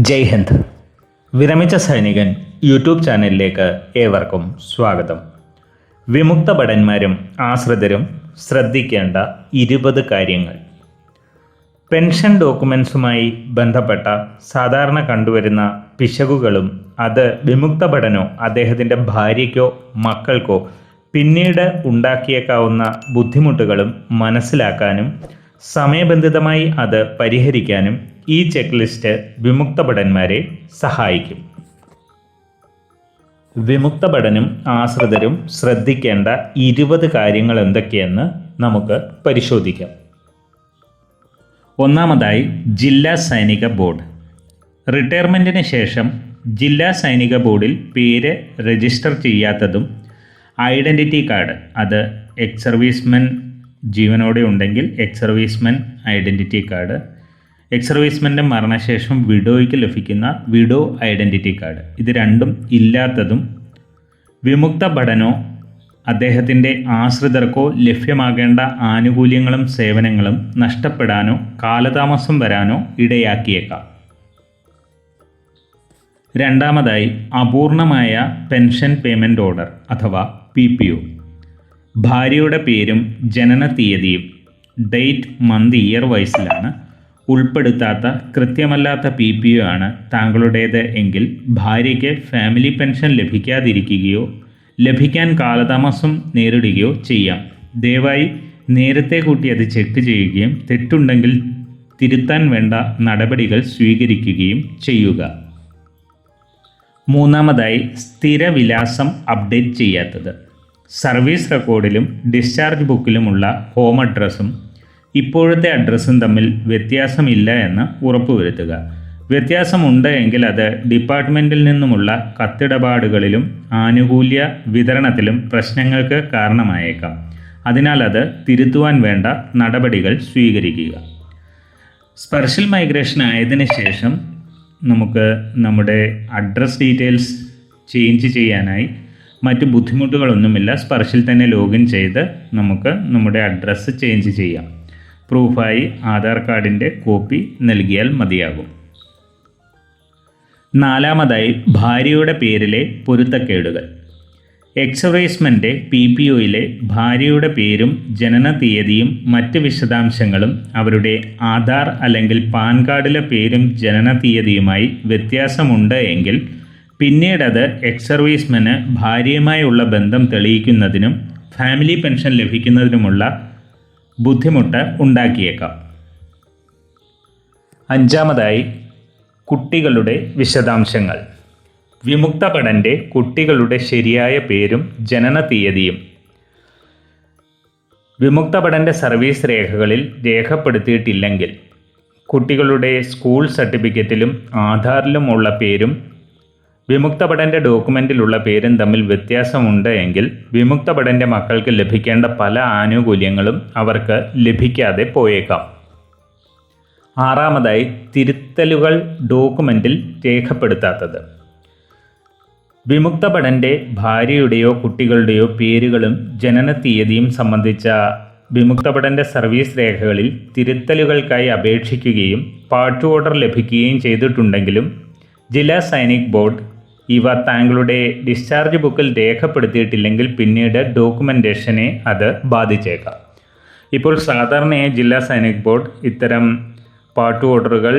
ജയ് ഹിന്ദ്. വിരമിച്ച സൈനികൻ യൂട്യൂബ് ചാനലിലേക്ക് ഏവർക്കും സ്വാഗതം. വിമുക്ത ഭടന്മാരും ആശ്രിതരും ശ്രദ്ധിക്കേണ്ട 20 കാര്യങ്ങൾ. പെൻഷൻ ഡോക്യുമെൻസുമായി ബന്ധപ്പെട്ട സാധാരണ കണ്ടുവരുന്ന പിശകുകളും അത് വിമുക്ത ഭടനോ അദ്ദേഹത്തിൻ്റെ ഭാര്യയ്ക്കോ മക്കൾക്കോ പിന്നീട് ഉണ്ടാക്കിയേക്കാവുന്ന ബുദ്ധിമുട്ടുകളും മനസ്സിലാക്കാനും സമയബന്ധിതമായി അത് പരിഹരിക്കാനും ഈ ചെക്ക് ലിസ്റ്റ് വിമുക്ത ഭടന്മാരെ സഹായിക്കും. വിമുക്ത ഭടനും ആശ്രിതരും ശ്രദ്ധിക്കേണ്ട 20 കാര്യങ്ങൾ എന്തൊക്കെയെന്ന് നമുക്ക് പരിശോധിക്കാം. ഒന്നാമതായി, ജില്ലാ സൈനിക ബോർഡ്. റിട്ടയർമെൻറ്റിന് ശേഷം ജില്ലാ സൈനിക ബോർഡിൽ പേര് രജിസ്റ്റർ ചെയ്യാത്തതും ഐഡൻറ്റിറ്റി കാർഡ്, അത് എക്സ് സർവീസ്മെൻ ജീവനോടെ ഉണ്ടെങ്കിൽ ex servicemen identity card, ex സർവീസ്മെൻ്റെ മരണശേഷം വിഡോയ്ക്ക് ലഭിക്കുന്ന വിഡോ ഐഡൻറ്റിറ്റി കാർഡ്, ഇത് രണ്ടും ഇല്ലാത്തതും വിമുക്ത ഭടനോ അദ്ദേഹത്തിൻ്റെ ആശ്രിതർക്കോ ലഭ്യമാകേണ്ട ആനുകൂല്യങ്ങളും സേവനങ്ങളും നഷ്ടപ്പെടാനോ കാലതാമസം വരാനോ ഇടയാക്കിയേക്കാം. രണ്ടാമതായി, അപൂർണമായ പെൻഷൻ പേയ്മെൻറ്റ് ഓർഡർ അഥവാ PPO. ഭാര്യയുടെ പേരും ജനന തീയതിയും ഡേറ്റ് മന്ത് ഇയർ വൈസിലാണ് ഉൾപ്പെടുത്താത്ത കൃത്യമല്ലാത്ത PPO ആണ് താങ്കളുടേത് എങ്കിൽ ഭാര്യയ്ക്ക് ഫാമിലി പെൻഷൻ ലഭിക്കാതിരിക്കുകയോ ലഭിക്കാൻ കാലതാമസം നേരിടുകയോ ചെയ്യാം. ദയവായി നേരത്തെ കൂട്ടി അത് ചെക്ക് ചെയ്യുകയും തെറ്റുണ്ടെങ്കിൽ തിരുത്താൻ വേണ്ട നടപടികൾ സ്വീകരിക്കുകയും ചെയ്യുക. മൂന്നാമതായി, സ്ഥിരവിലാസം അപ്ഡേറ്റ് ചെയ്യാത്തത്. സർവീസ് റെക്കോർഡിലും ഡിസ്ചാർജ് ബുക്കിലുമുള്ള ഹോം അഡ്രസ്സും ഇപ്പോഴത്തെ അഡ്രസ്സും തമ്മിൽ വ്യത്യാസമില്ല എന്ന് ഉറപ്പുവരുത്തുക. വ്യത്യാസമുണ്ട് എങ്കിൽ അത് ഡിപ്പാർട്ട്മെൻറ്റിൽ നിന്നുമുള്ള കത്തിടപാടുകളിലും ആനുകൂല്യ വിതരണത്തിലും പ്രശ്നങ്ങൾക്ക് കാരണമായേക്കാം. അതിനാൽ അത് തിരുത്തുവാൻ വേണ്ട നടപടികൾ സ്വീകരിക്കുക. സ്പെഷ്യൽ മൈഗ്രേഷൻ ആയതിനു ശേഷം നമുക്ക് നമ്മുടെ അഡ്രസ് ഡീറ്റെയിൽസ് ചേഞ്ച് ചെയ്യാനായി മറ്റ് ബുദ്ധിമുട്ടുകളൊന്നുമില്ല. സ്പർശിൽ തന്നെ ലോഗിൻ ചെയ്ത് നമുക്ക് നമ്മുടെ അഡ്രസ്സ് ചേഞ്ച് ചെയ്യാം. പ്രൂഫായി ആധാർ കാർഡിൻ്റെ കോപ്പി നൽകിയാൽ മതിയാകും. നാലാമതായി, ഭാര്യയുടെ പേരിലെ പൊരുത്തക്കേടുകൾ. എക്സ് സർവീസ്മെൻ്റെ PPOയിലെ ഭാര്യയുടെ പേരും ജനന തീയതിയും മറ്റ് വിശദാംശങ്ങളും അവരുടെ ആധാർ അല്ലെങ്കിൽ പാൻ കാർഡിലെ പേരും ജനന തീയതിയുമായി വ്യത്യാസമുണ്ട് എങ്കിൽ പിന്നീടത് എക്സ് സർവീസ്മെന് ഭാര്യയുമായുള്ള ബന്ധം തെളിയിക്കുന്നതിനും ഫാമിലി പെൻഷൻ ലഭിക്കുന്നതിനുമുള്ള ബുദ്ധിമുട്ട് ഉണ്ടാക്കിയേക്കാം. അഞ്ചാമതായി, കുട്ടികളുടെ വിശദാംശങ്ങൾ. വിമുക്ത ഭടൻ്റെ കുട്ടികളുടെ ശരിയായ പേരും ജനന തീയതിയും വിമുക്ത ഭടൻ്റെ സർവീസ് രേഖകളിൽ രേഖപ്പെടുത്തിയിട്ടില്ലെങ്കിൽ കുട്ടികളുടെ സ്കൂൾ സർട്ടിഫിക്കറ്റിലും ആധാറിലുമുള്ള പേരും വിമുക്ത ഭടൻ്റെ ഡോക്യുമെൻറ്റിലുള്ള പേരും തമ്മിൽ വ്യത്യാസമുണ്ട് എങ്കിൽ വിമുക്ത ഭടൻ്റെ മക്കൾക്ക് ലഭിക്കേണ്ട പല ആനുകൂല്യങ്ങളും അവർക്ക് ലഭിക്കാതെ പോയേക്കാം. ആറാമതായി, തിരുത്തലുകൾ ഡോക്യുമെൻറ്റിൽ രേഖപ്പെടുത്താത്തത്. വിമുക്ത ഭടൻ്റെ ഭാര്യയുടെയോ കുട്ടികളുടെയോ പേരുകളും ജനന തീയതിയും സംബന്ധിച്ച വിമുക്ത ഭടൻ്റെ സർവീസ് രേഖകളിൽ തിരുത്തലുകൾക്കായി അപേക്ഷിക്കുകയും പാർട്ട് ഓർഡർ ലഭിക്കുകയും ചെയ്തിട്ടുണ്ടെങ്കിലും ജില്ലാ സൈനിക് ബോർഡ് ഇവ താങ്കളുടെ ഡിസ്ചാർജ് ബുക്കിൽ രേഖപ്പെടുത്തിയിട്ടില്ലെങ്കിൽ പിന്നീട് ഡോക്യുമെൻറ്റേഷനെ അത് ബാധിച്ചേക്കാം. ഇപ്പോൾ സാധാരണയായി ജില്ലാ സൈനിക് ബോർഡ് ഇത്തരം പാർട്ട് ഓർഡറുകൾ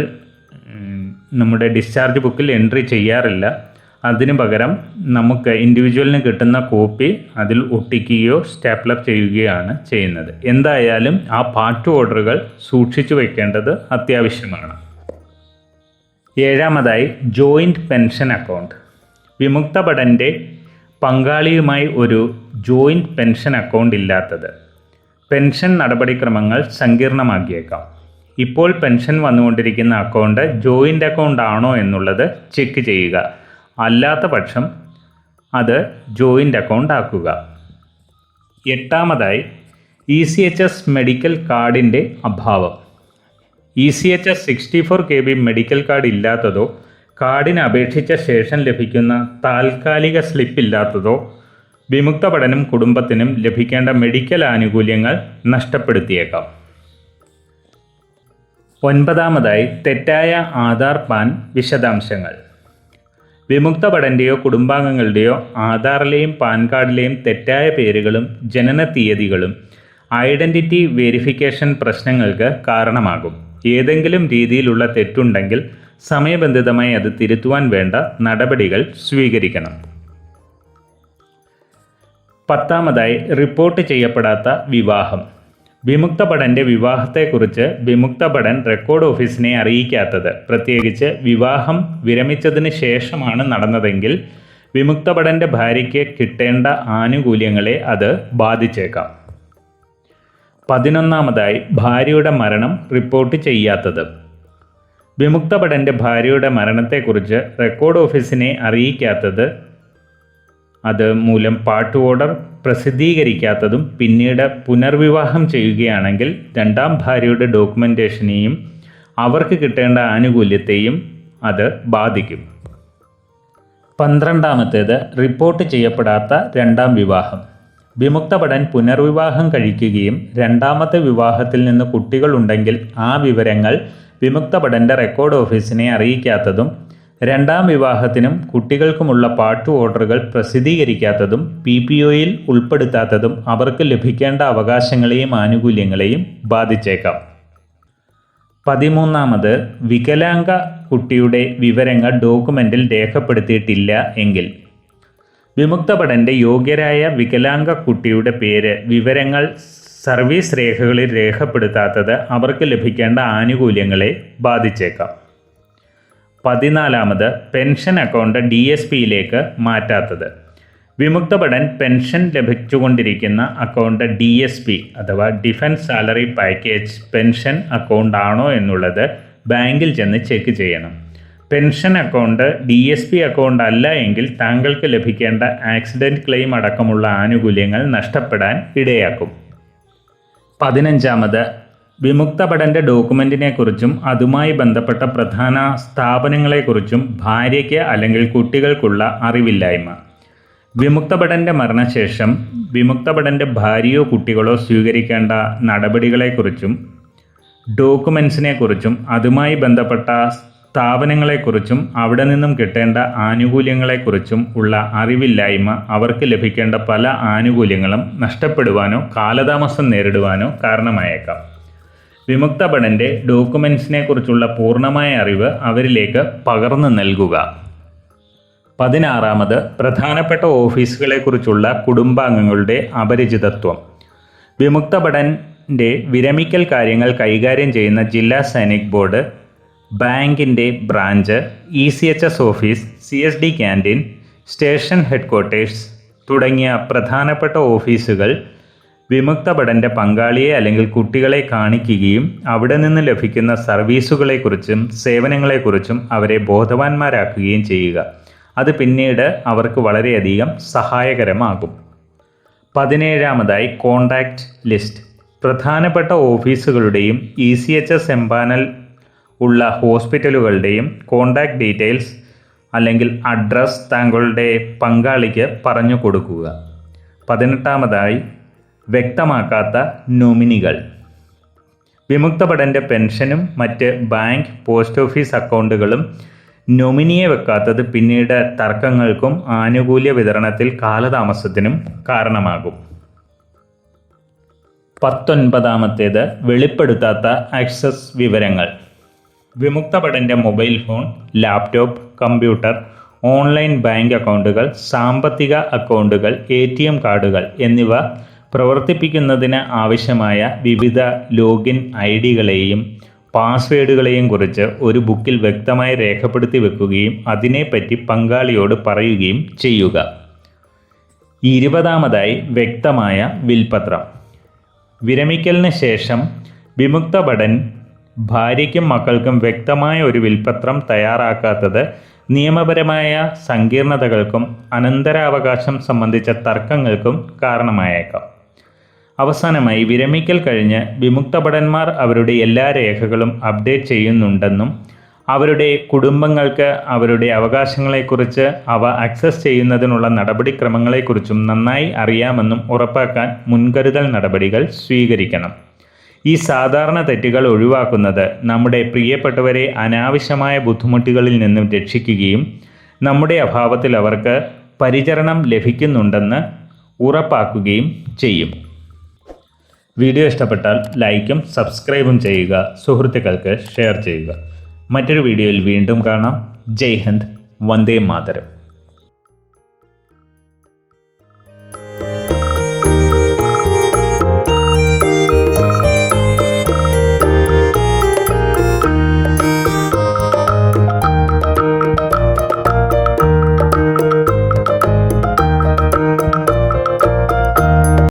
നമ്മുടെ ഡിസ്ചാർജ് ബുക്കിൽ എൻട്രി ചെയ്യാറില്ല. അതിനു പകരം നമുക്ക് ഇൻഡിവിജ്വലിന് കിട്ടുന്ന കോപ്പി അതിൽ ഒട്ടിക്കുകയോ സ്റ്റാപ്ലർ ചെയ്യുകയാണ് ചെയ്യുന്നത്. എന്തായാലും ആ പാർട്ട് ഓർഡറുകൾ സൂക്ഷിച്ചു വയ്ക്കേണ്ടത് അത്യാവശ്യമാണ്. ഏഴാമതായി, ജോയിൻറ്റ് പെൻഷൻ അക്കൗണ്ട്. വിമുക്ത ഭടൻ്റെ പങ്കാളിയുമായി ഒരു ജോയിൻറ്റ് പെൻഷൻ അക്കൗണ്ട് ഇല്ലാത്തത് പെൻഷൻ നടപടിക്രമങ്ങൾ സങ്കീർണമാക്കിയേക്കാം. ഇപ്പോൾ പെൻഷൻ വന്നുകൊണ്ടിരിക്കുന്ന അക്കൗണ്ട് ജോയിൻ്റ് അക്കൗണ്ട് ആണോ എന്നുള്ളത് ചെക്ക് ചെയ്യുക. അല്ലാത്ത പക്ഷം അത് ജോയിൻ്റ് അക്കൗണ്ട് ആക്കുക. എട്ടാമതായി, ECHS മെഡിക്കൽ കാർഡിൻ്റെ അഭാവം. ECHS 64 KB മെഡിക്കൽ കാർഡ് ഇല്ലാത്തതോ കാർഡിന് അപേക്ഷിച്ച ശേഷം ലഭിക്കുന്ന താൽക്കാലിക സ്ലിപ്പ് ഇല്ലാത്തതോ വിമുക്ത ഭടനും കുടുംബത്തിനും ലഭിക്കേണ്ട മെഡിക്കൽ ആനുകൂല്യങ്ങൾ നഷ്ടപ്പെടുത്തിയേക്കാം. ഒൻപതാമതായി തെറ്റായ ആധാർ പാൻ വിശദാംശങ്ങൾ. വിമുക്ത ഭടൻ്റെയോ കുടുംബാംഗങ്ങളുടെയോ ആധാറിലെയും പാൻ കാർഡിലെയും തെറ്റായ പേരുകളും ജനന തീയതികളും ഐഡൻറ്റിറ്റി വെരിഫിക്കേഷൻ പ്രശ്നങ്ങൾക്ക് കാരണമാകും. ഏതെങ്കിലും രീതിയിലുള്ള തെറ്റുണ്ടെങ്കിൽ സമയബന്ധിതമായി അത് തിരുത്തുവാൻ വേണ്ട നടപടികൾ സ്വീകരിക്കണം. പത്താമതായി റിപ്പോർട്ട് ചെയ്യപ്പെടാത്ത വിവാഹം. വിമുക്ത ഭടൻ്റെ വിവാഹത്തെക്കുറിച്ച് വിമുക്ത ഭടൻ റെക്കോർഡ് ഓഫീസിനെ അറിയിക്കാത്തത്, പ്രത്യേകിച്ച് വിവാഹം വിരമിച്ചതിന് ശേഷമാണ് നടന്നതെങ്കിൽ വിമുക്ത ഭടൻ്റെ ഭാര്യയ്ക്ക് കിട്ടേണ്ട ആനുകൂല്യങ്ങളെ അത് ബാധിച്ചേക്കാം. 11ാമതായി ഭാര്യയുടെ മരണം റിപ്പോർട്ട് ചെയ്യാത്തത്. വിമുക്ത ഭടൻ്റെ ഭാര്യയുടെ മരണത്തെക്കുറിച്ച് റെക്കോർഡ് ഓഫീസിനെ അറിയിക്കാത്തത്, അത് മൂലം പാർട്ട് ഓർഡർ പ്രസിദ്ധീകരിക്കാത്തതും പിന്നീട് പുനർവിവാഹം ചെയ്യുകയാണെങ്കിൽ രണ്ടാം ഭാര്യയുടെ ഡോക്യുമെൻറ്റേഷനെയും അവർക്ക് കിട്ടേണ്ട ആനുകൂല്യത്തെയും അത് ബാധിക്കും. 12ാമത്തേത് റിപ്പോർട്ട് ചെയ്യപ്പെടാത്ത രണ്ടാം വിവാഹം. വിമുക്ത ഭടൻ പുനർവിവാഹം കഴിക്കുകയും രണ്ടാമത്തെ വിവാഹത്തിൽ നിന്ന് കുട്ടികളുണ്ടെങ്കിൽ ആ വിവരങ്ങൾ വിമുക്ത ഭടൻ്റെ റെക്കോർഡ് ഓഫീസിനെ അറിയിക്കാത്തതും രണ്ടാം വിവാഹത്തിനും കുട്ടികൾക്കുമുള്ള പാർട്ട് ഓർഡറുകൾ പ്രസിദ്ധീകരിക്കാത്തതും PPOയിൽ ഉൾപ്പെടുത്താത്തതും അവർക്ക് ലഭിക്കേണ്ട അവകാശങ്ങളെയും ആനുകൂല്യങ്ങളെയും ബാധിച്ചേക്കാം. 13ാമത് വികലാംഗ കുട്ടിയുടെ വിവരങ്ങൾ ഡോക്യുമെൻറ്റിൽ രേഖപ്പെടുത്തിയിട്ടില്ല എങ്കിൽ. വിമുക്ത ഭടൻ്റെ യോഗ്യരായ വികലാംഗ കുട്ടിയുടെ പേര് വിവരങ്ങൾ സർവീസ് രേഖകളിൽ രേഖപ്പെടുത്താത്തത് അവർക്ക് ലഭിക്കേണ്ട ആനുകൂല്യങ്ങളെ ബാധിച്ചേക്കാം. 14ാമത് പെൻഷൻ അക്കൗണ്ട് DSPയിലേക്ക് മാറ്റാത്തത്. വിമുക്ത ഭടൻ പെൻഷൻ ലഭിച്ചുകൊണ്ടിരിക്കുന്ന അക്കൗണ്ട് DSP അഥവാ defence salary package pension account ആണോ എന്നുള്ളത് ബാങ്കിൽ ചെന്ന് ചെക്ക് ചെയ്യണം. പെൻഷൻ അക്കൗണ്ട് DSP അക്കൗണ്ട് അല്ല എങ്കിൽ താങ്കൾക്ക് ലഭിക്കേണ്ട ആക്സിഡൻറ്റ് ക്ലെയിം അടക്കമുള്ള ആനുകൂല്യങ്ങൾ നഷ്ടപ്പെടാൻ ഇടയാക്കും. 15ാമത് വിമുക്ത ഭടൻ്റെ ഡോക്യുമെൻറ്റിനെക്കുറിച്ചും അതുമായി ബന്ധപ്പെട്ട പ്രധാന സ്ഥാപനങ്ങളെക്കുറിച്ചും ഭാര്യയ്ക്ക് അല്ലെങ്കിൽ കുട്ടികൾക്കുള്ള അറിവില്ലായ്മ. വിമുക്ത ഭടൻ്റെ മരണശേഷം വിമുക്ത ഭടൻ്റെ ഭാര്യയോ കുട്ടികളോ സ്വീകരിക്കേണ്ട നടപടികളെക്കുറിച്ചും ഡോക്യുമെൻസിനെക്കുറിച്ചും അതുമായി ബന്ധപ്പെട്ട സ്ഥാപനങ്ങളെക്കുറിച്ചും അവിടെ നിന്നും കിട്ടേണ്ട ആനുകൂല്യങ്ങളെക്കുറിച്ചും ഉള്ള അറിവില്ലായ്മ അവർക്ക് ലഭിക്കേണ്ട പല ആനുകൂല്യങ്ങളും നഷ്ടപ്പെടുവാനോ കാലതാമസം നേരിടുവാനോ കാരണമായേക്കാം. വിമുക്ത ഭടൻ്റെ ഡോക്യുമെൻസിനെ കുറിച്ചുള്ള പൂർണ്ണമായ അറിവ് അവരിലേക്ക് പകർന്നു നൽകുക. 16ാമത് പ്രധാനപ്പെട്ട ഓഫീസുകളെക്കുറിച്ചുള്ള കുടുംബാംഗങ്ങളുടെ അപരിചിതത്വം. വിമുക്ത ഭടൻ്റെ വിരമിക്കൽ കാര്യങ്ങൾ കൈകാര്യം ചെയ്യുന്ന ജില്ലാ സൈനിക് ബോർഡ്, ബാങ്കിൻ്റെ branch, ECHS office, CSD canteen, station headquarters തുടങ്ങിയ പ്രധാനപ്പെട്ട ഓഫീസുകൾ വിമുക്ത ഭടൻ്റെ പങ്കാളിയെ അല്ലെങ്കിൽ കുട്ടികളെ കാണിക്കുകയും അവിടെ നിന്ന് ലഭിക്കുന്ന സർവീസുകളെക്കുറിച്ചും സേവനങ്ങളെക്കുറിച്ചും അവരെ ബോധവാന്മാരാക്കുകയും ചെയ്യുക. അത് പിന്നീട് അവർക്ക് വളരെയധികം സഹായകരമാകും. 17ാമതായി കോണ്ടാക്റ്റ് ലിസ്റ്റ്. പ്രധാനപ്പെട്ട ഓഫീസുകളുടെയും ECHS എംപാനൽ ഉള്ള ഹോസ്പിറ്റലുകളുടെയും കോണ്ടാക്റ്റ് ഡീറ്റെയിൽസ് അല്ലെങ്കിൽ അഡ്രസ് താങ്കളുടെ പങ്കാളിക്ക് പറഞ്ഞു കൊടുക്കുക. 18ാമതായി വ്യക്തമാക്കാത്ത നോമിനികൾ. വിമുക്ത ഭടൻ്റെ പെൻഷനും മറ്റ് ബാങ്ക്, പോസ്റ്റ് ഓഫീസ് അക്കൗണ്ടുകളും നോമിനിയെ വെക്കാത്തത് പിന്നീട് തർക്കങ്ങൾക്കും ആനുകൂല്യ വിതരണത്തിൽ കാലതാമസത്തിനും കാരണമാകും. 19ാമത്തേത് വെളിപ്പെടുത്താത്ത ആക്സസ് വിവരങ്ങൾ. വിമുക്ത ഭടൻ്റെ mobile phone, laptop, computer, online bank അക്കൗണ്ടുകൾ, സാമ്പത്തിക അക്കൗണ്ടുകൾ, ATM കാർഡുകൾ എന്നിവ പ്രവർത്തിപ്പിക്കുന്നതിന് ആവശ്യമായ വിവിധ ലോഗിൻ ഐഡികളെയും പാസ്വേഡുകളെയും കുറിച്ച് ഒരു ബുക്കിൽ വ്യക്തമായി രേഖപ്പെടുത്തി വെക്കുകയും അതിനെപ്പറ്റി പങ്കാളിയോട് പറയുകയും ചെയ്യുക. 20ാമതായി വ്യക്തമായ വിൽപത്രം. വിരമിക്കലിന് ശേഷം വിമുക്ത ഭടൻ ഭാര്യയ്ക്കും മക്കൾക്കും വ്യക്തമായ ഒരു വിൽപത്രം തയ്യാറാക്കാത്തത് നിയമപരമായ സങ്കീർണതകൾക്കും അനന്തരാവകാശം സംബന്ധിച്ച തർക്കങ്ങൾക്കും കാരണമായേക്കാം. അവസാനമായി വിരമിക്കൽ കഴിഞ്ഞ് വിമുക്ത ഭടന്മാർ അവരുടെ എല്ലാ രേഖകളും അപ്ഡേറ്റ് ചെയ്യുന്നുണ്ടെന്നും അവരുടെ കുടുംബങ്ങൾക്ക് അവരുടെ അവകാശങ്ങളെക്കുറിച്ച് അവ ആക്സസ് ചെയ്യുന്നതിനുള്ള നടപടിക്രമങ്ങളെക്കുറിച്ചും നന്നായി അറിയാമെന്നും ഉറപ്പാക്കാൻ മുൻകരുതൽ നടപടികൾ സ്വീകരിക്കണം. ഈ സാധാരണ തെറ്റുകൾ ഒഴിവാക്കുന്നത് നമ്മുടെ പ്രിയപ്പെട്ടവരെ അനാവശ്യമായ ബുദ്ധിമുട്ടുകളിൽ നിന്നും രക്ഷിക്കുകയും നമ്മുടെ അഭാവത്തിൽ അവർക്ക് പരിചരണം ലഭിക്കുന്നുണ്ടെന്ന് ഉറപ്പാക്കുകയും ചെയ്യും. വീഡിയോ ഇഷ്ടപ്പെട്ടാൽ ലൈക്കും സബ്സ്ക്രൈബും ചെയ്യുക, സുഹൃത്തുക്കൾക്ക് ഷെയർ ചെയ്യുക. മറ്റൊരു വീഡിയോയിൽ വീണ്ടും കാണാം. ജയ് ഹിന്ദ്, വന്ദേ മാതരം.